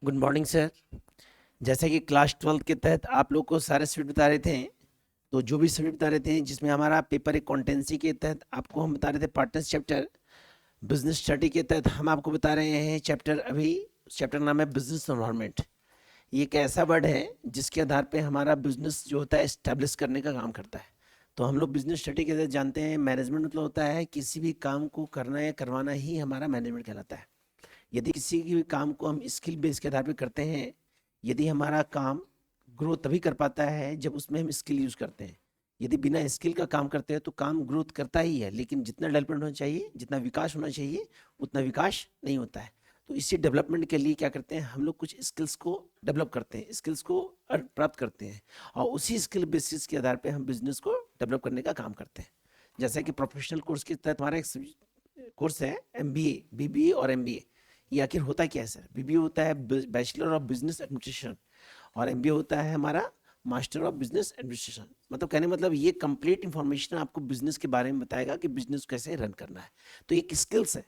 Good morning sir. जैसा कि class 12 के तहत आप लोग को सारे सब्जेक्ट बता रहे थे, तो जो भी सब्जेक्ट बता रहे थे जिसमें हमारा पेपर एक कॉन्टेंसी के तहत आपको हम बता रहे थे पार्टनर्स चैप्टर बिजनेस स्टडी के तहत हम आपको बता रहे हैं चैप्टर। अभी चैप्टर का नाम है बिजनेस एनवायरनमेंट। ये एक ऐसा वर्ड है जिसके आधार पे हमारा बिजनेस जो होता है एस्टेब्लिश करने का काम करता है। तो हम लोग बिजनेस स्टडी के तहत जानते हैं मैनेजमेंट मतलब होता है किसी भी काम को करना या करवाना ही हमारा मैनेजमेंट कहलाता है। यदि किसी भी काम को हम स्किल बेस के आधार पर करते हैं, यदि हमारा काम ग्रोथ तभी कर पाता है जब उसमें हम स्किल यूज करते हैं। यदि बिना स्किल का काम करते हैं तो काम ग्रोथ करता ही है, लेकिन जितना डेवलपमेंट होना चाहिए, जितना विकास होना चाहिए, उतना विकास नहीं होता है। तो इसी डेवलपमेंट के लिए क्या करते हैं, हम लोग कुछ स्किल्स को डेवलप करते हैं, स्किल्स को प्राप्त करते हैं, और उसी स्किल बेसिस के आधार पे हम बिजनेस को डेवलप करने का काम करते हैं। जैसा कि प्रोफेशनल कोर्स के तहत हमारा एक कोर्स है MBA, BBA और MBA। ये आखिर होता क्या है सर? BBA होता है बैचलर ऑफ बिजनेस एडमिनिस्ट्रेशन, और MBA होता है हमारा मास्टर ऑफ बिजनेस एडमिनिस्ट्रेशन। मतलब कहने मतलब ये कंप्लीट इंफॉर्मेशन आपको बिजनेस के बारे में बताएगा कि बिजनेस कैसे रन करना है। तो एक स्किल्स है,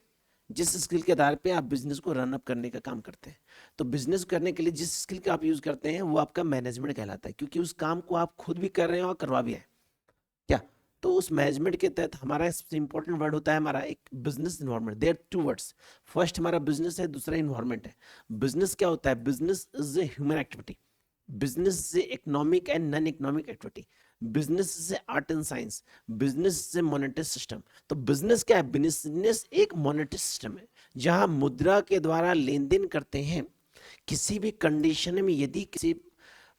जिस स्किल के आधार पे आप बिजनेस को रन अप करने का काम करते हैं। तो बिजनेस करने के लिए जिस स्किल का आप यूज करते हैं वो आपका मैनेजमेंट कहलाता है, क्योंकि उस काम को आप खुद भी कर रहे हैं और करवा भी है क्या। तो उस मैनेजमेंट के तहत हमारा सबसे इंपॉर्टेंट वर्ड होता है हमारा एक business environment. There two words, first हमारा बिजनेस है, दूसरा इन्वायरमेंट है। बिजनेस क्या होता है? Business is a human activity, business से economic and non economic activity, business से आर्ट एंड साइंस, बिजनेस से मॉनेटरी सिस्टम। तो बिजनेस क्या है? बिजनेस एक मॉनेटरी सिस्टम है जहां मुद्रा के द्वारा लेन देन करते हैं। किसी भी कंडीशन में यदि किसी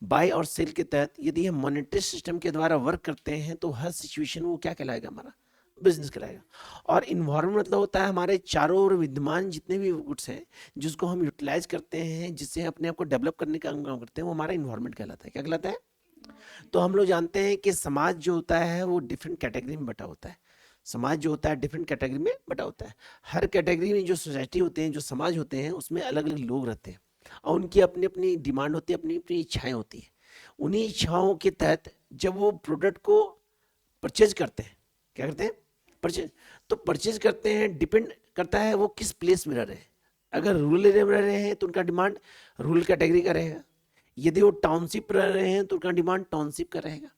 बाय और सेल के तहत यदि हम मॉनेटरी सिस्टम के द्वारा वर्क करते हैं तो हर सिचुएशन वो क्या कहलाएगा? हमारा बिजनेस कहलाएगा। और इन्वायरमेंट मतलब होता है हमारे चारों ओर विद्यमान जितने भी गुड्स हैं जिसको हम यूटिलाइज करते हैं, जिससे अपने आप को डेवलप करने का काम करते हैं, वो हमारा इन्वायरमेंट कहलाता है। क्या कहलाता है? तो हम लोग जानते हैं कि समाज जो होता है वो डिफरेंट कैटेगरी में बटा होता है। समाज जो होता है डिफरेंट कैटेगरी में बटा होता है। हर कैटेगरी में जो सोसाइटी होते हैं, जो समाज होते हैं, उसमें अलग अलग लोग रहते हैं और उनकी अपनी अपनी डिमांड होती है, अपनी अपनी इच्छाएं होती है। उन्हीं इच्छाओं के तहत जब वो प्रोडक्ट को परचेज करते हैं, क्या करते हैं? परचेज। तो परचेज करते हैं, डिपेंड करता है वो किस प्लेस में रह रहे हैं। अगर रूरल एरिया में रह रहे हैं तो उनका डिमांड रूरल कैटेगरी का रहेगा। यदि वो टाउनशिप रह रहे हैं तो उनका डिमांड टाउनशिप का रहेगा।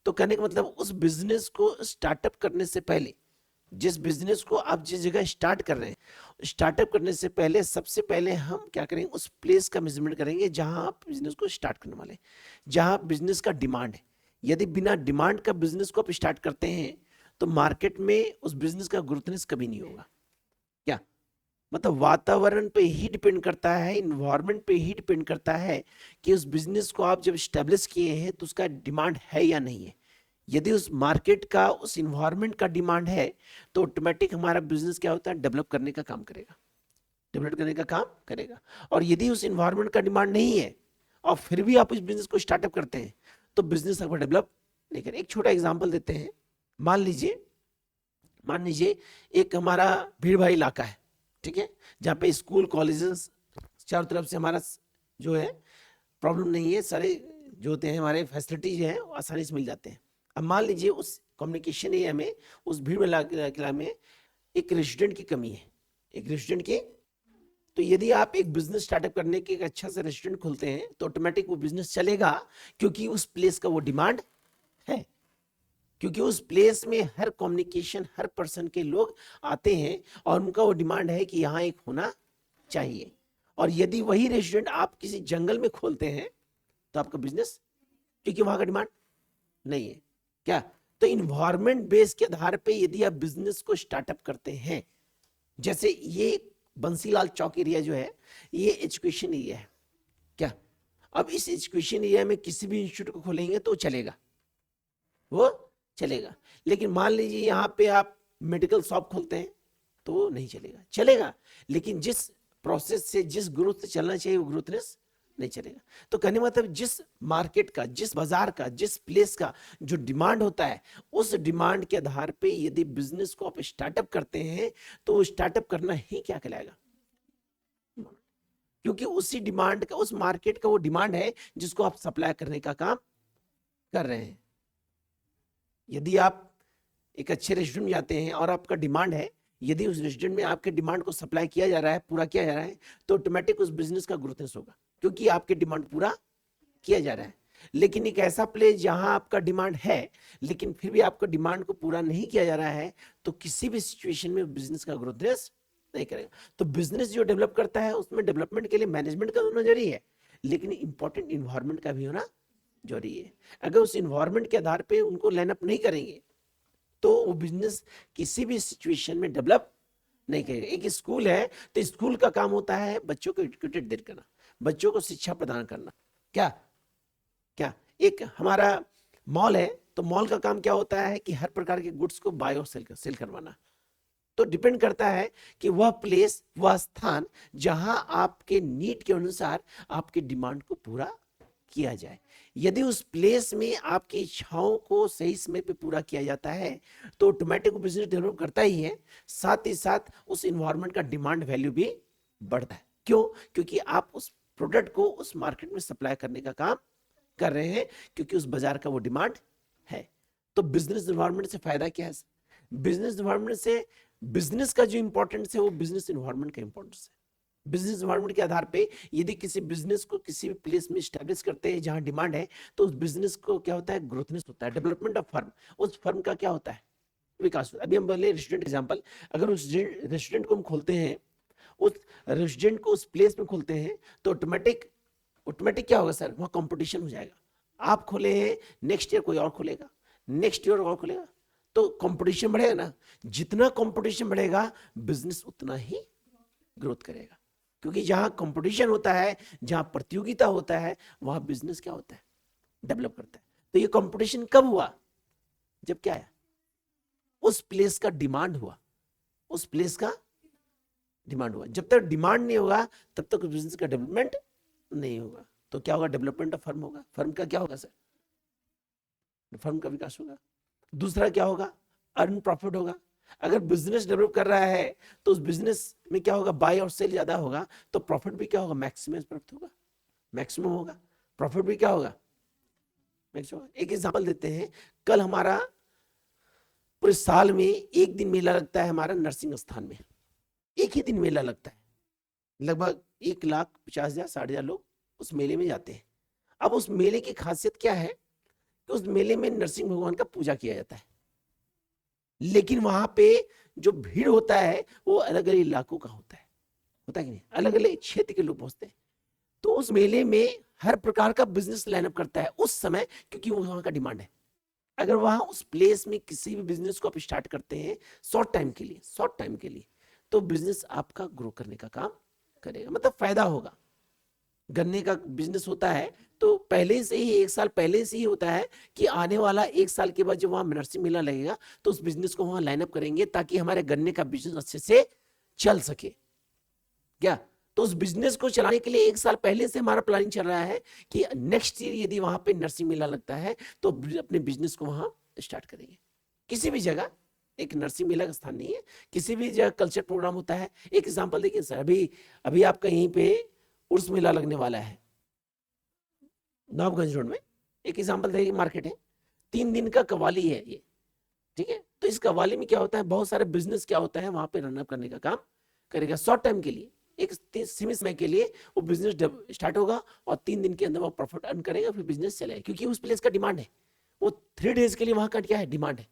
तो कहने का मतलब उस बिजनेस को स्टार्टअप करने से पहले, जिस बिजनेस को आप जिस जगह स्टार्ट कर रहे हैं, स्टार्टअप करने से पहले सबसे पहले हम क्या करेंगे? उस प्लेस का मेजरमेंट करेंगे जहां आप बिजनेस को स्टार्ट करने वाले, जहां बिजनेस का डिमांड है। यदि बिना डिमांड का बिजनेस को आप स्टार्ट करते हैं तो मार्केट में उस बिजनेस का ग्रोथनेस कभी नहीं होगा। क्या मतलब वातावरण पे ही डिपेंड करता है, इन्वायरमेंट पे ही डिपेंड करता है कि उस बिजनेस को आप जब स्टेब्लिश किए हैं तो उसका डिमांड है या नहीं है। यदि उस मार्केट का, उस इन्वायरमेंट का डिमांड है तो ऑटोमेटिक हमारा बिजनेस क्या होता है? डेवलप करने का काम करेगा, डेवलप करने का काम करेगा। और यदि उस इन्वायरमेंट का डिमांड नहीं है और फिर भी आप इस बिजनेस को स्टार्टअप करते हैं तो बिजनेस आपका डेवलप नहीं करेगा। एक छोटा एग्जांपल देते हैं। मान लीजिए एक हमारा भीड़ भाड़ इलाका है, ठीक है, जहाँ पे स्कूल कॉलेजेस चारों तरफ से हमारा जो है प्रॉब्लम नहीं है, सारे जो होते हैं हमारे फैसिलिटीज हैं आसानी से मिल जाते हैं। अब मान लीजिए उस कम्युनिकेशन एरिया में, उस भीड़ वाला इलाके में एक रेस्टोरेंट की कमी है, एक रेस्टोरेंट की। तो यदि आप एक बिजनेस स्टार्टअप करने के एक अच्छा सा रेस्टोरेंट खोलते हैं तो ऑटोमेटिक वो बिजनेस चलेगा, क्योंकि उस प्लेस का वो डिमांड है। क्योंकि उस प्लेस में हर कम्युनिकेशन, हर पर्सन के लोग आते हैं और उनका वो डिमांड है कि यहाँ एक होना चाहिए। और यदि वही रेस्टोरेंट आप किसी जंगल में खोलते हैं तो आपका बिजनेस, क्योंकि वहां का डिमांड नहीं है। क्या? तो इन्वायरमेंट बेस के आधार पे यदि आप बिजनेस को स्टार्टअप करते हैं, जैसे ये बंसीलाल चौक एरिया जो है ये एजुकेशन एरिया है। क्या? अब इस एजुकेशन एरिया में किसी भी इंस्टीट्यूट को खोलेंगे तो चलेगा, वो चलेगा। लेकिन मान लीजिए यहाँ पे आप मेडिकल शॉप खोलते हैं तो नहीं चलेगा, चलेगा लेकिन जिस प्रोसेस से, जिस ग्रोथ से चलना चाहिए वो ग्रोथनेस नहीं चलेगा। तो कहने मतलब जिस मार्केट का, जिस बाजार का, जिस प्लेस का जो डिमांड होता है, उस डिमांड के आधार पे यदि बिजनेस को आप स्टार्टअप करते हैं तो स्टार्टअप करना ही क्या कहलाएगा? क्योंकि उसी डिमांड का, उस मार्केट का वो डिमांड है जिसको आप सप्लाई करने का काम कर रहे हैं। यदि आप एक अच्छे रेस्टोरेंट में जाते हैं और आपका डिमांड है यदि उस रेस्टोरेंट में आपके डिमांड को सप्लाई किया जा रहा है, पूरा किया जा रहा है, तो ऑटोमेटिक उस बिजनेस का ग्रोथनेस होगा, क्योंकि आपके डिमांड पूरा किया जा रहा है। लेकिन एक ऐसा प्लेस जहां आपका डिमांड है लेकिन फिर भी आपका डिमांड को पूरा नहीं किया जा रहा है, तो किसी भी सिचुएशन में बिजनेस का ग्रोथनेस नहीं करेगा। तो बिजनेस जो डेवलप करता है उसमें डेवलपमेंट के लिए मैनेजमेंट का होना जरूरी है, लेकिन इंपॉर्टेंट इन्वायरमेंट का भी होना जरूरी है। अगर उस इन्वायरमेंट के आधार पे उनको लाइनअप नहीं करेंगे तो वो बिजनेस किसी भी सिचुएशन में डेवलप नहीं करेगा। एक स्कूल है तो स्कूल का काम होता है बच्चों को एजुकेटेड देर करना, बच्चों को शिक्षा प्रदान करना। क्या क्या एक हमारा मॉल है तो मॉल का काम क्या होता है कि हर प्रकार के गुड्स को बाय और सेल करवाना। तो डिपेंड करता है कि वह प्लेस, वह स्थान जहां आपके नीड के अनुसार आपके डिमांड को पूरा किया जाए। यदि उस प्लेस में आपकी इच्छाओं को सही समय पे पूरा किया जाता है तो ऑटोमेटिक बिजनेस डेवलप करता ही है, साथ ही साथ उस इन्वायरमेंट का डिमांड वैल्यू भी बढ़ता है। क्यों? क्योंकि आप उस प्रोडक्ट को उस मार्केट में सप्लाई करने का काम कर रहे हैं, क्योंकि उस बाजार का वो डिमांड है। तो बिजनेस इन्वायरमेंट से फायदा क्या है? बिजनेस इन्वायरमेंट से बिजनेस का जो इंपॉर्टेंस है वो बिजनेस इन्वायरमेंट का इंपॉर्टेंस है। बिजनेस इन्वायरमेंट के आधार पे यदि किसी बिजनेस को किसी भी प्लेस में स्टैब्लिश करते हैं जहां डिमांड है, तो उस बिजनेस को क्या होता है? ग्रोथनेस होता है, डेवलपमेंट ऑफ फर्म। उस फर्म का क्या होता है? विकास होता है। अभी हम बोले रेस्टोरेंट एग्जांपल, अगर उस रेस्टोरेंट को हम खोलते हैं, उस रेस्टोरेंट को उस प्लेस में खोलते हैं, तो ऑटोमेटिक क्या होगा सर? वहां कंपटीशन हो जाएगा। आप खोले हैं, नेक्स्ट ईयर कोई और खोलेगा, नेक्स्ट ईयर और खोलेगा, तो कंपटीशन बढ़ेगा ना। जितना कंपटीशन बढ़ेगा बिजनेस उतना ही ग्रोथ करेगा, क्योंकि जहां कंपटीशन होता है, जहां प्रतियोगिता होता है, वहां बिजनेस क्या होता है? डेवलप करता है। तो ये कंपटीशन कब हुआ? जब क्या है? उस प्लेस का डिमांड हुआ, उस प्लेस का डिमांड हुआ। जब तक डिमांड नहीं होगा तब तक बिजनेस का डेवलपमेंट नहीं होगा। तो क्या होगा? डेवलपमेंट ऑफ फर्म होगा। फर्म का क्या होगा सर? फर्म का विकास होगा। दूसरा क्या होगा? अर्न प्रॉफिट होगा। अगर बिजनेस डेवलप कर रहा है तो उस बिजनेस में क्या होगा? बाय और सेल ज्यादा होगा, तो प्रॉफिट भी क्या होगा? मैक्सिमम प्रॉफिट होगा, मैक्सिमम होगा। प्रॉफिट भी क्या होगा? मैक्सिमम। एक एग्जांपल देते हैं, कल हमारा पूरे साल में एक दिन मेला लगता है हमारा नरसिंह स्थान में, एक ही दिन मेला लगता है। लगभग 1,50,000 60,000 लोग उस मेले में जाते हैं। अब उस मेले की खासियत क्या है कि उस मेले में नरसिंह भगवान का पूजा किया जाता है, लेकिन वहां पे जो भीड़ होता है वो अलग अलग इलाकों का होता है कि नहीं? अलग अलग क्षेत्र के लोग पहुंचते हैं। तो उस मेले में हर प्रकार का बिजनेस लाइनअप करता है उस समय, क्योंकि वो वहां का डिमांड है। अगर वहां उस प्लेस में किसी भी बिजनेस को आप स्टार्ट करते हैं शॉर्ट टाइम के लिए, तो बिजनेस आपका ग्रो करने का काम करेगा, मतलब फायदा होगा। गन्ने का बिजनेस होता है तो पहले से ही, एक साल पहले से ही होता है कि आने वाला एक साल के बाद जब वहां नरसिंह मेला लगेगा तो उस बिजनेस को वहां लाइनअप करेंगे ताकि हमारे गन्ने का बिजनेस अच्छे से चल सके। क्या? तो उस बिजनेस को चलाने के लिए एक साल पहले से हमारा प्लानिंग चल रहा है कि नेक्स्ट ईयर यदि वहां पे नरसिंह मेला लगता है तो अपने बिजनेस को वहां स्टार्ट करेंगे। किसी भी जगह, एक नरसिंह मेला का स्थान नहीं है, किसी भी जगह कल्चर प्रोग्राम होता है। एक एग्जांपल देखिए सर, अभी आपका यहीं पे उर्स मेला लगने वाला है नवाबगंज रोड में। एक एग्जांपल देखिए, मार्केट है, 3 दिन का कव्वाली है ये, ठीक है। तो इस कव्वाली में क्या होता है? बहुत सारे बिजनेस क्या होता है वहां पे रनअप करने का काम करेगा शॉर्ट टाइम के लिए, एक सीमित समय के लिए वो बिजनेस स्टार्ट होगा और 3 दिन के अंदर वो प्रॉफिट अर्न करेगा, फिर बिजनेस चलेगा, क्योंकि उस प्लेस का डिमांड है। वो 3 डेज के लिए वहां का क्या है? डिमांड है।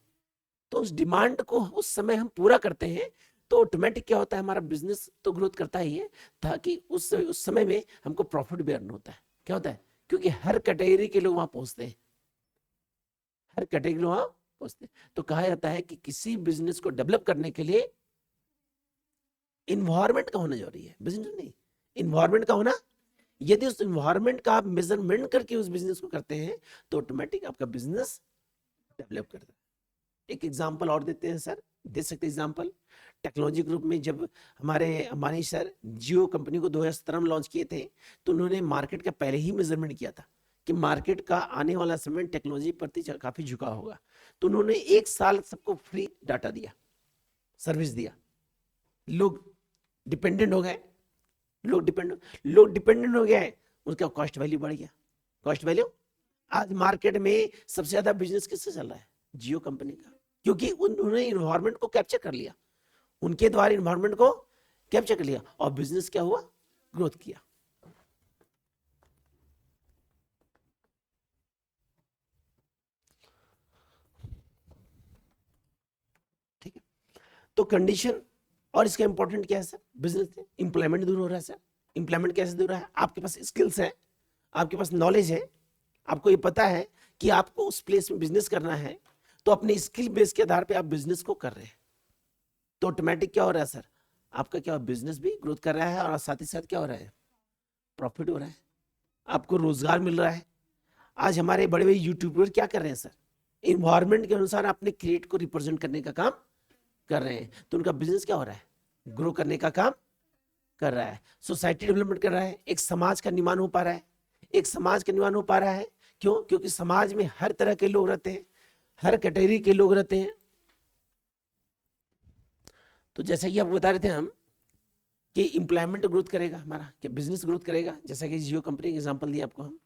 तो उस डिमांड को उस समय हम पूरा करते हैं तो ऑटोमेटिक क्या होता है? हमारा बिजनेस तो ग्रोथ करता ही है, ताकि उस समय में हमको प्रॉफिट भी अर्न होता है। क्या होता है? क्योंकि हर कैटेगरी के लोग वहां पहुंचते हैं, हर कैटेगरी वहां पहुंचते हैं। तो कहा जाता है कि किसी बिजनेस को डेवलप करने के लिए इन्वायरमेंट का होना जरूरी है, बिजनेस नहीं, इन्वायरमेंट का होना। यदि उस इन्वायरमेंट का आप मेजरमेंट करके उस बिजनेस को करते हैं तो ऑटोमेटिक आपका बिजनेस डेवलप करता है। एक एग्जांपल और देते हैं सर, दे सकते एग्जांपल। टेक्नोलॉजी ग्रुप में जब हमारे अंबानी सर जियो कंपनी को 2017 में लॉन्च किए थे तो उन्होंने मार्केट का पहले ही मेजरमेंट किया था कि मार्केट का आने वाला समय टेक्नोलॉजी प्रति काफी झुका होगा। तो उन्होंने 1 साल सबको फ्री डाटा दिया, सर्विस दिया। लोग डिपेंडेंट हो गए, लोग डिपेंडेंट हो गए, उसका कॉस्ट वैल्यू बढ़ गया। कॉस्ट वैल्यू, आज मार्केट में सबसे ज्यादा बिजनेस किससे चल रहा है? जियो कंपनी का, क्योंकि उन्होंने इन्वायरमेंट को कैप्चर कर लिया। उनके द्वारा इन्वायरमेंट को कैप्चर कर लिया और बिजनेस क्या हुआ, ग्रोथ किया। ठीक है, तो कंडीशन और इसका इंपॉर्टेंट क्या है सर, बिजनेस से इंप्लॉयमेंट दूर हो रहा है सर। इंप्लॉयमेंट कैसे दूर रहा है, आपके पास स्किल्स है, आपके पास नॉलेज है, आपको ये पता है कि आपको उस प्लेस में बिजनेस करना है, तो अपने स्किल बेस के आधार पे आप बिजनेस को कर रहे हैं, तो ऑटोमेटिक क्या हो रहा है सर, आपका क्या बिजनेस भी ग्रोथ कर रहा है और साथ ही साथ क्या हो रहा है, प्रॉफिट हो रहा है, आपको रोजगार मिल रहा है। आज हमारे बड़े बड़े यूट्यूबर क्या कर रहे हैं सर, इन्वायरमेंट के अनुसार अपने क्रिएट को रिप्रेजेंट करने का काम कर रहे हैं, तो उनका बिजनेस क्या हो रहा है, ग्रो करने का काम कर रहा है, सोसाइटी डेवलपमेंट कर रहा है, एक समाज का निर्माण हो पा रहा है, एक समाज का निर्माण हो पा रहा है। क्यों, क्योंकि समाज में हर तरह के लोग रहते हैं, हर कैटेगरी के लोग रहते हैं। तो जैसा कि आपको बता रहे थे हम कि इंप्लॉयमेंट ग्रोथ करेगा हमारा, क्या बिजनेस ग्रोथ करेगा, जैसा कि जियो कंपनी का एग्जांपल दिया आपको हम,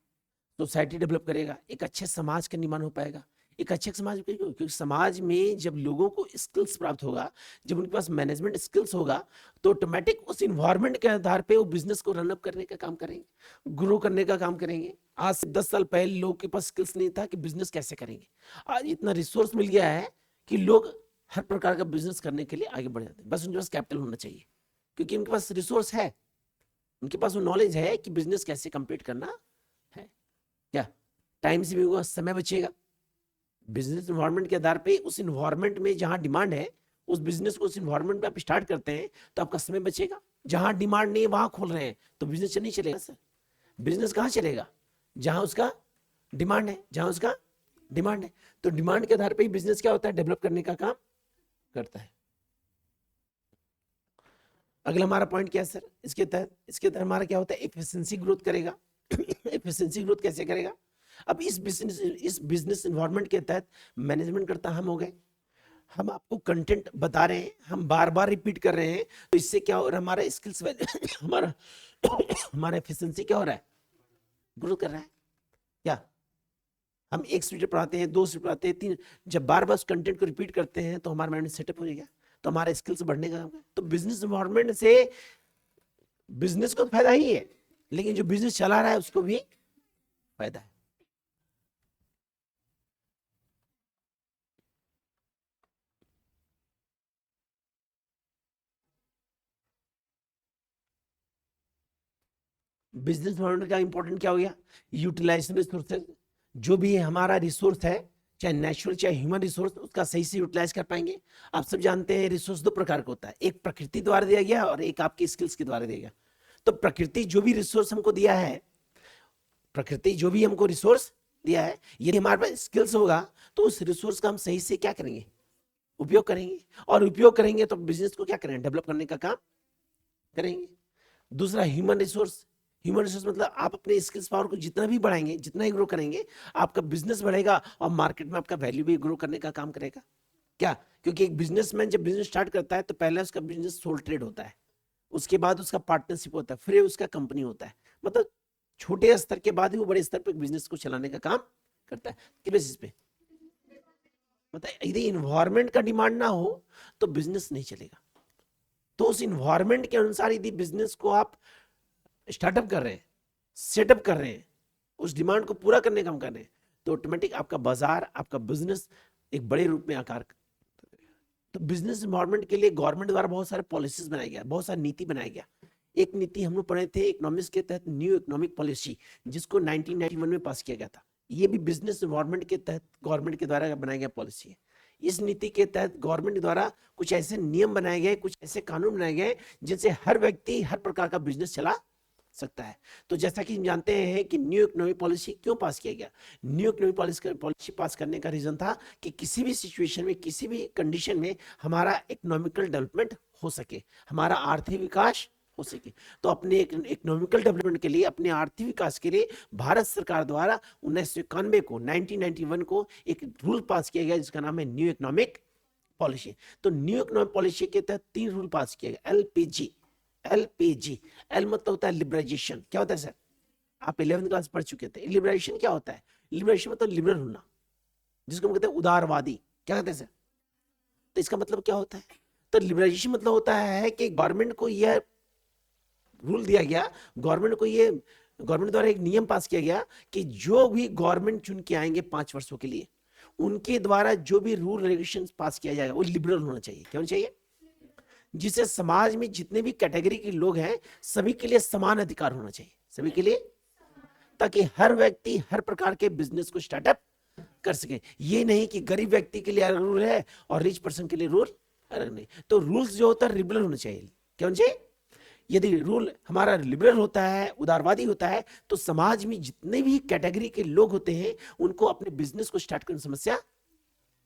सोसाइटी डेवलप करेगा, एक अच्छे समाज का निर्माण हो पाएगा। एक अच्छे समाज, क्योंकि समाज में जब लोगों को स्किल्स प्राप्त होगा, जब उनके पास मैनेजमेंट स्किल्स होगा, तो ऑटोमेटिक उस इन्वायरमेंट के आधार पे वो बिजनेस को रनअप करने का काम करेंगे, ग्रो करने का काम करेंगे। आज से 10 साल पहले लोगों के पास स्किल्स नहीं था कि बिजनेस कैसे करेंगे, आज इतना रिसोर्स मिल गया है कि लोग हर प्रकार का बिजनेस करने के लिए आगे बढ़ जाते हैं, बस उनके पास कैपिटल होना चाहिए, क्योंकि उनके पास रिसोर्स है, उनके पास वो नॉलेज है कि बिजनेस कैसे कंप्लीट करना है। क्या टाइम से भी होगा, समय बचेगा, बिजनेस इन्वायरमेंट के आधार पे उस इन्वायरमेंट में जहां डिमांड है, उस बिजनेस को उस इन्वायरमेंट में आप स्टार्ट करते हैं तो आपका समय बचेगा। जहां डिमांड नहीं है वहां खोल रहे हैं तो बिजनेस नहीं चलेगा सर। बिजनेस कहां चलेगा, जहां उसका डिमांड है, जहां उसका डिमांड है। तो डिमांड के आधार पे ही बिजनेस क्या होता है, डेवलप करने का काम करता है। अगला हमारा पॉइंट क्या है सर, इसके तहत हमारा क्या होता है, एफिशिएंसी ग्रोथ करेगा। एफिशिएंसी ग्रोथ कैसे करेगा, अब इस बिजनेस इन्वायरमेंट के तहत मैनेजमेंट करता हम हो गए, हम आपको कंटेंट बता रहे हैं, हम बार बार रिपीट कर रहे हैं, तो इससे क्या हो रहा है, हमारा स्किल्स हमारा हमारा एफिशिएंसी क्या हो रहा है, ग्रो कर रहा है। क्या हम एक स्टूडेंट पढ़ाते हैं, 2 स्टूडेंट पढ़ाते हैं, 3, जब बार बार उस कंटेंट को रिपीट करते हैं तो हमारा माइंड सेटअप हो जाएगा, तो हमारा स्किल्स बढ़ने का काम है। तो बिजनेस इन्वायरमेंट से बिजनेस को तो फायदा ही है, लेकिन जो बिजनेस चला रहा है उसको भी फायदा है। बिजनेस मॉडल का इंपॉर्टेंट क्या हो गया, यूटिलाइजेशन रिसोर्सेज, जो भी हमारा रिसोर्स है, चाहे नेचुरल चाहे ह्यूमन रिसोर्स, उसका सही से यूटिलाइज कर पाएंगे। आप सब जानते हैं रिसोर्स 2 प्रकार का होता है, एक प्रकृति द्वारा दिया गया और एक आपकी स्किल्स के द्वारा दिया गया। तो प्रकृति जो भी रिसोर्स हमको दिया है, प्रकृति जो भी हमको रिसोर्स दिया है, यदि हमारे पास स्किल्स होगा तो उस रिसोर्स का हम सही से क्या करेंगे, उपयोग करेंगे, और उपयोग करेंगे तो बिजनेस को क्या करेंगे, डेवलप करने का काम करेंगे। दूसरा ह्यूमन रिसोर्स, ह्यूमन रिसोर्स मतलब आप अपने स्किल्स पावर को जितना भी बढ़ाएंगे, जितना ही ग्रो करेंगे, आपका बिजनेस बढ़ेगा और मार्केट में आपका वैल्यू भी ग्रो करने का काम करेगा। क्या, क्योंकि एक बिजनेसमैन जब बिजनेस स्टार्ट करता है तो पहले उसका बिजनेस सोल ट्रेड होता है, उसके बाद उसका पार्टनरशिप होता है, फिर उसका कंपनी होता है। मतलब छोटे स्तर के बाद ही वो बड़े स्तर पर बिजनेस को चलाने का काम करता है। किस बेसिस पे, मतलब यदि इन्वायरमेंट का डिमांड ना हो तो बिजनेस नहीं चलेगा। तो उस इन्वायरमेंट के अनुसार यदि बिजनेस को आप स्टार्टअप कर रहे हैं, सेटअप कर रहे हैं, उस डिमांड को पूरा करने का काम कर रहे हैं, तो ऑटोमेटिक आपका बाजार, आपका बिजनेस एक बड़े रूप में आकार। तो बिजनेस इन्वायरमेंट के लिए गवर्नमेंट द्वारा बहुत सारे पॉलिसीज बनाया गया, बहुत सारी नीति बनाया गया। एक नीति हम लोग पढ़े थे इकोनॉमिक्स के तहत, न्यू इकोनॉमिक पॉलिसी, जिसको 1991 में पास किया गया था। ये भी बिजनेस इन्वायरमेंट के तहत गवर्नमेंट के द्वारा बनाया गया पॉलिसी है। इस नीति के तहत गवर्नमेंट द्वारा कुछ ऐसे नियम बनाए गए, कुछ ऐसे कानून बनाए गए जिनसे हर व्यक्ति हर प्रकार का बिजनेस चला सकता है। तो जैसा कि हम जानते हैं कि न्यू इकोनॉमिक पॉलिसी क्यों पास किया गया, न्यू इकोनॉमिक पॉलिसी पास करने का रीजन था कि किसी भी सिचुएशन में, किसी भी कंडीशन में हमारा इकोनॉमिकल डेवलपमेंट हो सके, हमारा आर्थिक विकास हो सके। तो अपने इकोनॉमिकल डेवलपमेंट के लिए, अपने आर्थिक विकास के लिए भारत सरकार द्वारा 1991 को एक रूल पास किया गया जिसका नाम है न्यू इकोनॉमिक पॉलिसी। तो न्यू इकोनॉमिक पॉलिसी के तहत 3 रूल पास किया गया, एलपीजी। एलपीजी, एल मतलब होता है लिबरलाइजेशन। क्या होता है सर, आप 11वीं क्लास पढ़ चुके थे। लिबरलाइजेशन क्या होता है, लिबरलाइजेशन मतलब लिबरल होना, जिसको हम कहते हैं उदारवादी। क्या कहते हैं सर, तो इसका मतलब क्या होता है, तो लिबरलाइजेशन मतलब होता है कि गवर्नमेंट को यह रूल दिया गया, गवर्नमेंट द्वारा एक नियम पास किया गया कि जो भी गवर्नमेंट चुन के आएंगे 5 वर्षों के लिए, उनके द्वारा जो भी रूल रेगुलेशन पास किया जाएगा वो लिबरल होना चाहिए। क्या होना चाहिए? जिससे समाज में जितने भी कैटेगरी के लोग हैं सभी के लिए समान अधिकार होना चाहिए, सभी के लिए, ताकि हर व्यक्ति हर प्रकार के बिजनेस को स्टार्टअप कर सके। ये नहीं कि गरीब व्यक्ति के लिए अलग रूल है और रिच पर्सन के लिए रूल अलग नहीं। तो रूल्स जो होता है लिबरल होना चाहिए। क्या होना चाहिए? यदि रूल हमारा लिबरल होता है, उदारवादी होता है, तो समाज में जितने भी कैटेगरी के लोग होते हैं उनको अपने बिजनेस को स्टार्ट करने की समस्या,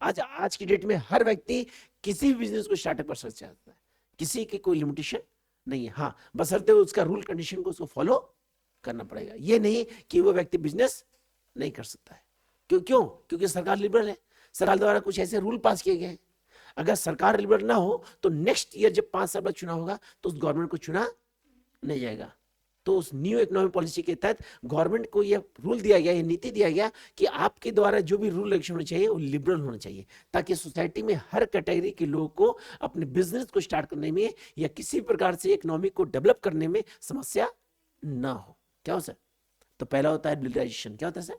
आज की डेट में हर व्यक्ति किसी भी बिजनेस को स्टार्टअप कर सकता है, किसी की कोई लिमिटेशन नहीं है। हाँ, बशर्ते उसका रूल कंडीशन को उसको फॉलो करना पड़ेगा। ये नहीं कि वो व्यक्ति बिजनेस नहीं कर सकता है। क्यों? क्योंकि सरकार लिबरल है, सरकार द्वारा कुछ ऐसे रूल पास किए गए हैं। अगर सरकार लिबरल ना हो तो नेक्स्ट ईयर जब 5 साल बाद चुनाव होगा तो उस गवर्नमेंट को चुना नहीं जाएगा। तो उस न्यू इकोनॉमिक पॉलिसी के तहत गवर्नमेंट को यह रूल दिया गया, यह नीति दिया गया कि आपके द्वारा जो भी रूल रेगुलेशन होना चाहिए वो लिबरल होना चाहिए, ताकि सोसाइटी में हर कैटेगरी के लोगों को अपने बिजनेस को स्टार्ट करने में या किसी प्रकार से इकोनॉमी को डेवलप करने में समस्या ना हो। क्या हो सर? तो पहला होता है लिबरलाइजेशन। क्या होता है सर?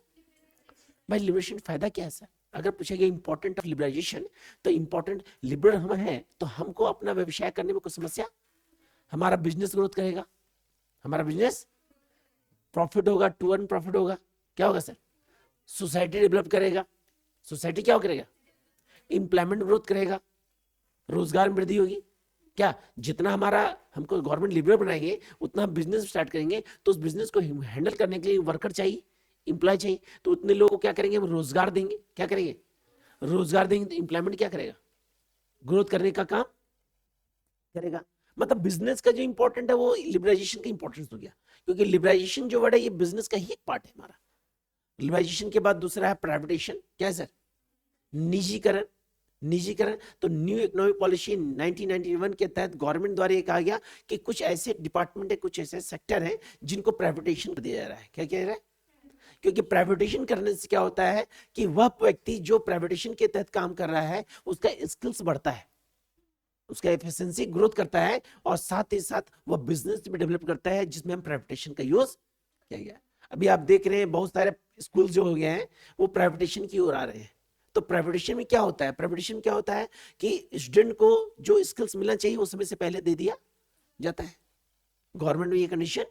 भाई लिबरेशन फायदा क्या है सर? अगर पूछेगा इंपॉर्टेंट ऑफ लिबरलाइजेशन, तो इंपॉर्टेंट लिबरल हम हैं तो हमको अपना व्यवसाय करने में कोई समस्या, हमारा बिजनेस ग्रोथ करेगा, हमारा बिजनेस प्रॉफिट होगा, टू अर्न प्रॉफिट होगा। क्या होगा सर? सोसाइटी डेवलप करेगा, सोसाइटी क्या करेगा? एम्प्लॉयमेंट ग्रोथ करेगा, रोजगार में वृद्धि होगी। क्या जितना हमारा हमको गवर्नमेंट लिबरल बनाएंगे उतना बिजनेस स्टार्ट करेंगे, तो उस बिजनेस को हैंडल करने के लिए वर्कर चाहिए, इंप्लॉय चाहिए, तो उतने लोगों को क्या करेंगे? हम रोजगार देंगे। क्या करेंगे? रोजगार देंगे तो इंप्लॉयमेंट क्या करेगा? ग्रोथ करने का काम करेगा। मतलब बिजनेस का जो इंपॉर्टेंट है वो लिबरलाइजेशन का इंपॉर्टेंस हो गया, क्योंकि लिबरलाइजेशन जो वर्ड है ये बिजनेस का ही एक पार्ट है हमारा। लिबरलाइजेशन के बाद दूसरा है प्राइवेटाइजेशन। क्या है सर? निजीकरण। निजीकरण तो न्यू इकोनॉमिक पॉलिसी 1991 के तहत गवर्नमेंट द्वारा ये कहा गया कि कुछ ऐसे डिपार्टमेंट है, कुछ ऐसे सेक्टर है जिनको प्राइवेटाइजेशन कर दिया जा रहा है। क्या कह रहा है? क्योंकि प्राइवेटाइजेशन करने से क्या होता है कि वह व्यक्ति जो प्राइवेटाइजेशन के तहत काम कर रहा है उसका स्किल्स बढ़ता है, उसका एफिशिएंसी ग्रोथ करता है, और साथ ही साथ वह बिजनेस भी डेवलप करता है, जिसमें हम प्राइवेटाइजेशन का यूज किया गया। अभी आप देख रहे हैं बहुत सारे स्कूल जो हो गए हैं वो प्राइवेटाइजेशन की ओर आ रहे हैं। तो प्राइवेटाइजेशन में क्या होता है? प्राइवेटाइजेशन क्या होता है कि स्टूडेंट को जो स्किल्स मिलना चाहिए वो समय से पहले दे दिया जाता है। गवर्नमेंट में ये कंडीशन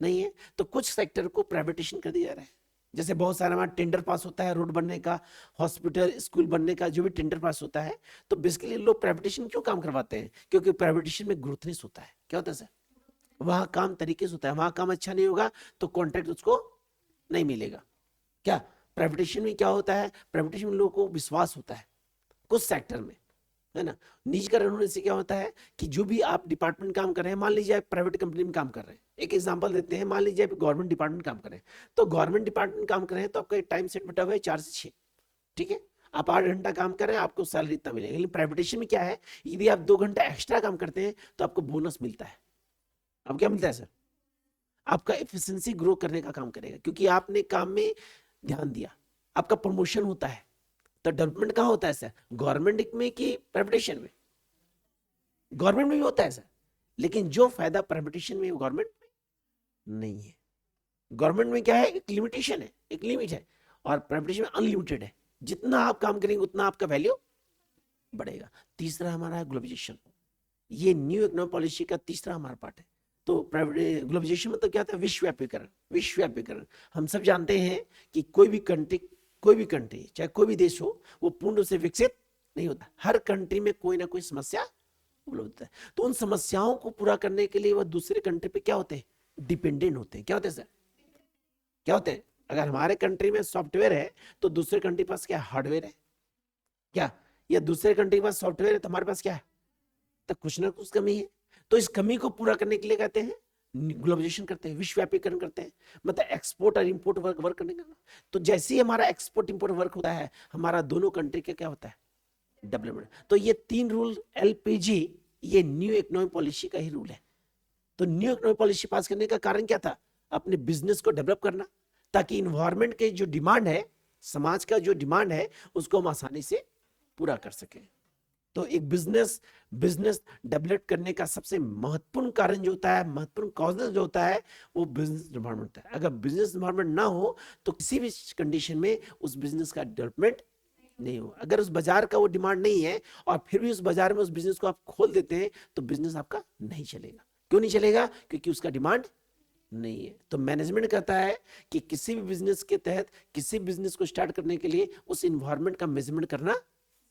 नहीं है, तो कुछ सेक्टर को प्राइवेटाइजेशन कर दिया जा रहा है। जैसे बहुत सारा हमारा टेंडर पास होता है रोड बनने का, हॉस्पिटल स्कूल बनने का, जो भी टेंडर पास होता है, तो बेसिकली लोग प्राइवेटाइजेशन क्यों काम करवाते हैं? क्योंकि प्राइवेटाइजेशन में ग्रोथनेस होता है। क्या होता है सर? वहां काम तरीके से होता है, वहां काम अच्छा नहीं होगा तो कॉन्ट्रैक्ट उसको नहीं मिलेगा। क्या प्राइवेटाइजेशन में क्या होता है? प्राइवेटाइजेशन में लोगों को विश्वास होता है कुछ सेक्टर में, है ना। निजीकरण होने से क्या होता है कि जो भी आप डिपार्टमेंट काम कर रहे हैं, मान लीजिए आप प्राइवेट कंपनी में काम कर रहे हैं, एक एग्जांपल देते हैं, मान लीजिए आप गवर्नमेंट डिपार्टमेंट काम कर रहे हैं, तो गवर्नमेंट डिपार्टमेंट काम कर रहे हैं तो आपका टाइम सेट बटा हुआ है 4 से 6, ठीक है। आप 8 घंटा काम कर रहे हैं, आपको सैलरी इतना मिलेगा। लेकिन प्राइवेटाइजेशन में क्या है, यदि आप 2 घंटा एक्स्ट्रा काम करते हैं तो आपको बोनस मिलता है। अब क्या मिलता है सर? आपका एफिशिएंसी ग्रो करने का काम करेगा, क्योंकि आपने काम में ध्यान दिया, आपका प्रमोशन होता है। तो डेवलपमेंट कहाँ होता है सर? गवर्नमेंट में कि प्राइवेटाइजेशन में? गवर्नमेंट में भी होता है सर, लेकिन जो फायदा प्राइवेटाइजेशन में गवर्नमेंट में नहीं है। गवर्नमेंट में क्या है, एक लिमिटेशन है, एक लिमिट है, और प्राइवेटाइजेशन में अनलिमिटेड है। जितना आप काम करेंगे उतना आपका वैल्यू बढ़ेगा। तीसरा हमारा है ग्लोबलाइजेशन। ये न्यू इकोनॉमिक पॉलिसी का तीसरा हमारा पार्ट है। तो प्राइवेट ग्लोबलाइजेशन मतलब क्या था? विश्वव्यापीकरण। विश्वव्यापीकरण हम सब जानते हैं कि कोई भी कंट्री चाहे कोई भी देश हो, वो पूर्ण रूप से विकसित नहीं होता। हर कंट्री में कोई ना कोई समस्या उपलब्ध होता है, तो उन समस्याओं को पूरा करने के लिए वह दूसरे कंट्री पे क्या होते हैं? डिपेंडेंट होते हैं। क्या होते हैं सर? क्या होते हैं? अगर हमारे कंट्री में सॉफ्टवेयर है तो दूसरे कंट्री के पास क्या? हार्डवेयर है। क्या? या दूसरे कंट्री के पास सॉफ्टवेयर है तो हमारे पास क्या है? तो कुछ ना कुछ कमी है। तो इस कमी को पूरा करने के लिए कहते हैं ग्लोबलाइजेशन करते हैं, विश्वव्यापीकरण करते हैं, मतलब एक्सपोर्ट और इंपोर्ट वर्क करने का। तो जैसे ही हमारा एक्सपोर्ट इंपोर्ट वर्क होता है, हमारा दोनों कंट्री का क्या होता है? डेवलपमेंट। तो ये 3 रूल एलपीजी, ये न्यू इकोनॉमिक पॉलिसी का ही रूल है। तो न्यू इकोनॉमिक पॉलिसी पास करने का कारण क्या था? अपने बिजनेस को डेवलप करना, ताकि इन्वायरमेंट के जो डिमांड है, समाज का जो डिमांड है, उसको हम आसानी से पूरा कर सके। तो एक बिजनेस बिजनेस डेवलप करने का सबसे महत्वपूर्ण कारण जो होता है, महत्वपूर्ण कॉजेज जो होता है, वो बिजनेस एनवायरनमेंट होता है। अगर बिजनेस एनवायरनमेंट ना हो तो किसी भी कंडीशन में उस बिजनेस का डेवलपमेंट नहीं हो। अगर उस बाजार का वो डिमांड नहीं है और फिर भी उस बाजार में उस बिजनेस को आप खोल देते हैं तो बिजनेस आपका नहीं चलेगा। क्यों नहीं चलेगा? क्योंकि उसका डिमांड नहीं है। तो मैनेजमेंट कहता है कि किसी भी बिजनेस के तहत किसी बिजनेस को स्टार्ट करने के लिए उस इन्वायरमेंट का मेजरमेंट करना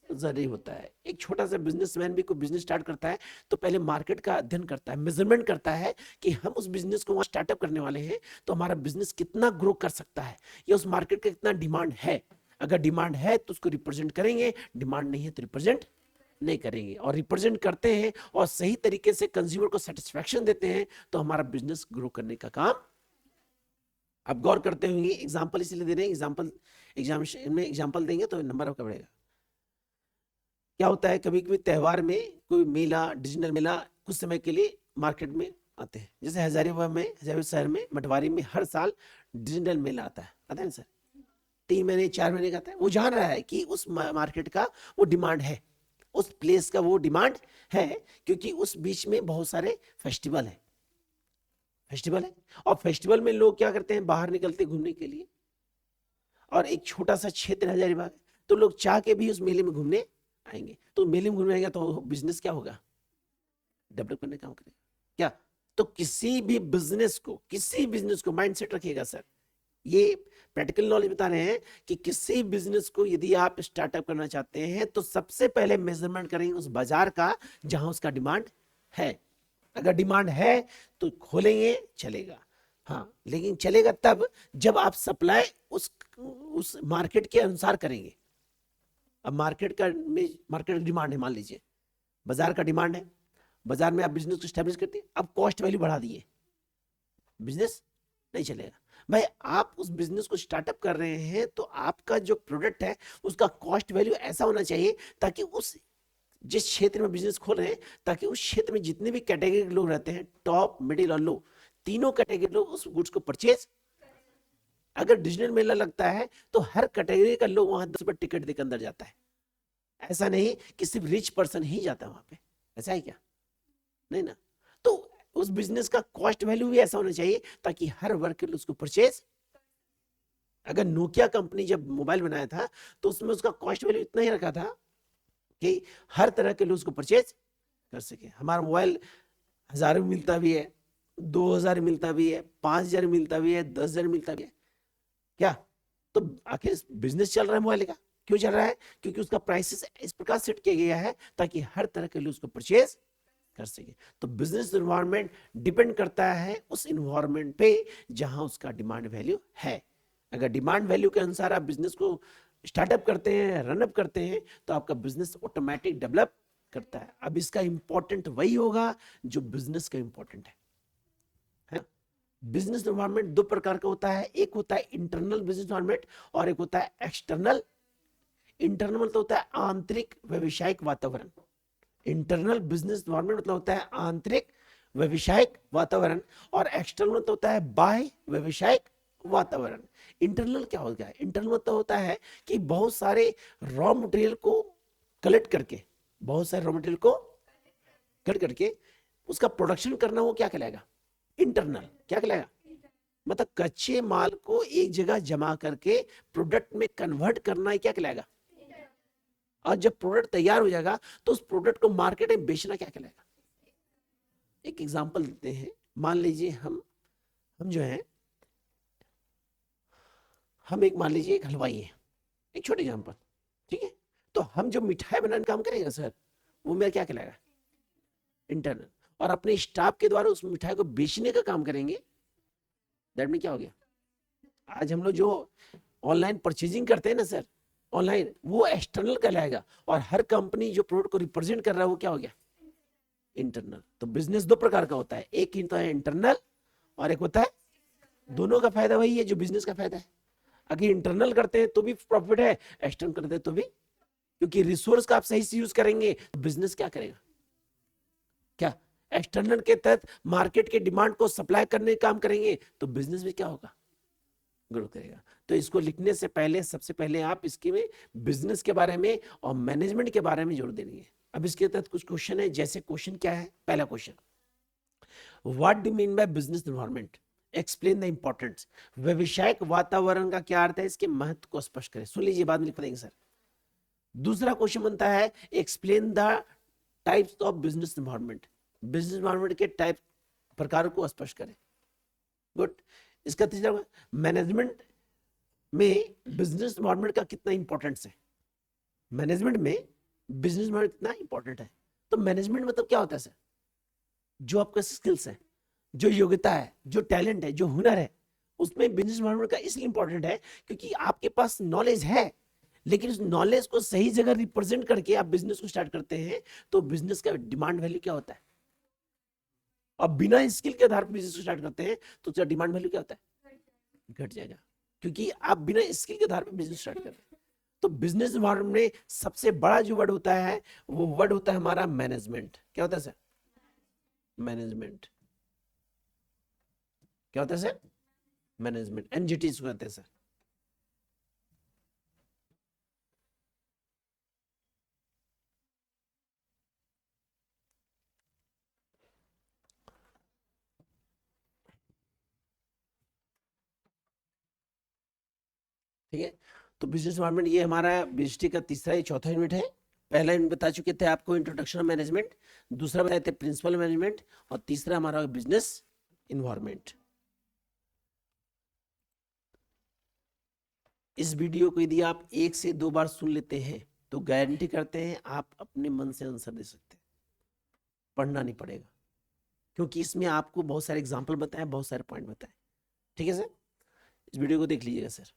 जरूरी होता है। एक छोटा सा बिजनेसमैन भी कोई बिजनेस स्टार्ट करता है तो पहले मार्केट का अध्ययन करता है, मेजरमेंट करता है कि हम उस बिजनेस को वहां स्टार्टअप करने वाले हैं तो हमारा बिजनेस कितना ग्रो कर सकता है या उस मार्केट का कितना डिमांड है। अगर डिमांड है तो उसको रिप्रेजेंट करेंगे, डिमांड नहीं है तो रिप्रेजेंट नहीं करेंगे। और रिप्रेजेंट करते हैं और सही तरीके से कंज्यूमर को सेटिस्फेक्शन देते हैं तो हमारा बिजनेस ग्रो करने का काम। आप गौर करते होंगे, एग्जाम्पल इसलिए दे रहे हैं, एग्जाम में एग्जाम्पल देंगे तो नंबर आपका बढ़ेगा। क्या होता है, कभी कभी त्योहार में कोई मेला, डिजिटल मेला कुछ समय के लिए मार्केट में आते हैं। जैसे हजारीबाग शहर में, मटवारी में हर साल डिजिटल मेला आता है ना सर, 3 महीने 4 महीने का आता है। वो जान रहा है कि उस मार्केट का वो डिमांड है, उस प्लेस का वो डिमांड है, क्योंकि उस बीच में बहुत सारे फेस्टिवल है और फेस्टिवल में लोग क्या करते हैं, बाहर निकलते घूमने के लिए। और एक छोटा सा क्षेत्र हजारीबाग है तो लोग चाह के भी उस मेले में घूमने आएंगे। तो मेले में घूमने आएंगे तो बिजनेस क्या होगा, डेवलप करने का काम करेगा क्या। तो किसी बिजनेस को माइंड सेट रखिएगा सर, ये प्रैक्टिकल नॉलेज बता रहे हैं कि किसी बिजनेस को यदि आप स्टार्टअप करना चाहते हैं तो सबसे पहले मेजरमेंट करेंगे उस बाजार का जहां उसका डिमांड है। अगर डिमांड है तो खोलेंगे, चलेगा। हाँ, लेकिन चलेगा तब जब आप सप्लाई उस मार्केट के अनुसार करेंगे। अब मार्केट का डिमांड है, मान लीजिए बाजार का डिमांड है, बाजार में आप बिजनेस को स्टैब्लिश करते हैं, अब कॉस्ट वैल्यू बढ़ा दिए, बिजनेस नहीं चलेगा। भाई आप उस बिजनेस को स्टार्टअप कर रहे हैं तो आपका जो प्रोडक्ट है उसका कॉस्ट वैल्यू ऐसा होना चाहिए ताकि उस जिस क्षेत्र में बिजनेस खोल रहे हैं, ताकि उस क्षेत्र में जितने भी कैटेगरी के लोग रहते हैं, टॉप, मिडिल और लो, तीनों कैटेगरी लोग उस गुड्स को परचेज। अगर डिजिटल मेला लगता है तो हर कैटेगरी का लोग वहां 10 रुपए टिकट देकर अंदर जाता है। ऐसा नहीं कि सिर्फ रिच पर्सन ही जाता है वहां पे, ऐसा है क्या? नहीं ना। तो उस बिजनेस का कॉस्ट वैल्यू भी ऐसा होना चाहिए ताकि हर वर्ग के लोग उसको परचेज। अगर नोकिया कंपनी जब मोबाइल बनाया था तो उसमें उसका कॉस्ट वैल्यू इतना ही रखा था कि हर तरह के लोग उसको परचेज कर सके। हमारा मोबाइल 1000 में मिलता भी है, 2000 मिलता भी है, 5000 मिलता भी है, 10,000 मिलता भी है क्या। तो आखिर बिजनेस चल रहा है मोबाइल का, क्यों चल रहा है? क्योंकि उसका प्राइसेस इस प्रकार सेट किया गया है ताकि हर तरह के लोग उसको परचेज कर सके। तो बिजनेस एनवायरनमेंट डिपेंड करता है उस एनवायरनमेंट पे जहां उसका डिमांड वैल्यू है। अगर डिमांड वैल्यू के अनुसार आप बिजनेस को स्टार्टअप करते हैं, रनअप करते हैं, तो आपका बिजनेस ऑटोमेटिक डेवलप करता है। अब इसका इंपॉर्टेंट वही होगा जो बिजनेस का इंपॉर्टेंट है। बिजनेस एनवायरनमेंट दो प्रकार का होता है, एक होता है इंटरनल बिजनेस एनवायरनमेंट और एक होता है एक्सटर्नल। इंटरनल मतलब होता है आंतरिक व्यवसायिक वातावरण। इंटरनल बिजनेस एनवायरनमेंट मतलब होता है आंतरिक व्यवसायिक वातावरण और एक्सटर्नल मतलब होता है बाह्य व्यवसायिक वातावरण। इंटरनल क्या होता है? इंटरनल मतलब होता है कि बहुत सारे रॉ मटेरियल को कलेक्ट करके, उसका प्रोडक्शन करना, वो क्या कहलाएगा? इंटरनल। क्या कहलाएगा? मतलब कच्चे माल को एक जगह जमा करके प्रोडक्ट में कन्वर्ट करना, क्या कहलाएगा? और जब प्रोडक्ट तैयार हो जाएगा तो उस प्रोडक्ट को मार्केट में बेचना क्या कहलाएगा? एक एग्जांपल देते हैं, मान लीजिए हम जो है, मान लीजिए एक हलवाई है, एक छोटे एग्जांपल, ठीक है। तो हम जो मिठाई बनाने का काम करेंगे सर, वो मेरा क्या कहलाएगा? इंटरनल। और अपने स्टाफ के द्वारा उस मिठाई को बेचने का काम करेंगे, दैट मीन क्या हो गया? आज हम लोग जो ऑनलाइन परचेजिंग करते हैं ना सर, ऑनलाइन, वो एक्सटर्नल कहलाएगा। और हर कंपनी जो प्रोडक्ट को रिप्रेजेंट कर रहा है वो क्या हो गया? इंटरनल। तो बिजनेस दो प्रकार का होता है, एक ही तो है इंटरनल और एक होता है, दोनों का फायदा वही है जो बिजनेस का फायदा है। अगर इंटरनल करते हैं तो भी प्रॉफिट है, एक्सटर्नल करते हैं तो भी, क्योंकि रिसोर्स का आप सही से यूज करेंगे तो बिजनेस क्या करेगा? क्या एक्सटर्नल के तहत मार्केट के डिमांड को सप्लाई करने का काम करेंगे तो बिजनेस में क्या होगा? ग्रो करेगा। तो इसको लिखने से पहले सबसे पहले आप इसके में बिजनेस के बारे में और मैनेजमेंट के बारे में जोड़ देंगे। अब इसके तहत कुछ क्वेश्चन है, जैसे क्वेश्चन क्या है, पहला question, what do mean by business environment, explain the importance. व्यवसायिक वातावरण का क्या अर्थ है, इसके महत्व को स्पष्ट करें। सुन लीजिए, बाद में लिख देंगे सर। दूसरा क्वेश्चन बनता है, explain the types of business environment, business environment के टाइप प्रकारों को स्पष्ट करें। गुड। इसका तीसरा, मैनेजमेंट में बिजनेस एनवायरनमेंट का कितना इंपॉर्टेंस है, मैनेजमेंट में बिजनेस एनवायरनमेंट कितना इंपॉर्टेंट है। तो मैनेजमेंट मतलब क्या होता है सर, जो आपका स्किल्स है, जो योग्यता है, जो टैलेंट है, जो हुनर है, उसमें बिजनेस एनवायरनमेंट का इसलिए इंपॉर्टेंट है क्योंकि आपके पास नॉलेज है, लेकिन उस नॉलेज को सही जगह रिप्रेजेंट करके आप बिजनेस को स्टार्ट करते हैं, तो बिजनेस का डिमांड वैल्यू क्या होता है। और बिना स्किल के आधार पर बिजनेस को स्टार्ट करते हैं तो उसका डिमांड वैल्यू क्या होता है, घट जाएगा, क्योंकि आप बिना स्किल के आधार पर बिजनेस स्टार्ट कर रहे हैं। तो बिजनेस एनवायरनमेंट में सबसे बड़ा जो वर्ड होता है, वो वर्ड होता है हमारा मैनेजमेंट। क्या होता है सर, मैनेजमेंट। क्या होता है सर, मैनेजमेंट। एनजीटी इसको कहते हैं सर। ठीक है, तो बिजनेस एनवायरनमेंट ये हमारा बीएसटी का तीसरा या चौथा यूनिट है। पहला यूनिट बता चुके थे आपको इंट्रोडक्शन ऑफ मैनेजमेंट, दूसरा बताए थे प्रिंसिपल मैनेजमेंट, और तीसरा हमारा बिजनेस इन्वायरमेंट। इस वीडियो को यदि आप 1 से 2 बार सुन लेते हैं तो गारंटी करते हैं आप अपने मन से आंसर दे सकते हैं, पढ़ना नहीं पड़ेगा, क्योंकि इसमें आपको बहुत सारे एग्जाम्पल बताए, बहुत सारे पॉइंट बताए। ठीक है सर, इस वीडियो को देख लीजिएगा सर।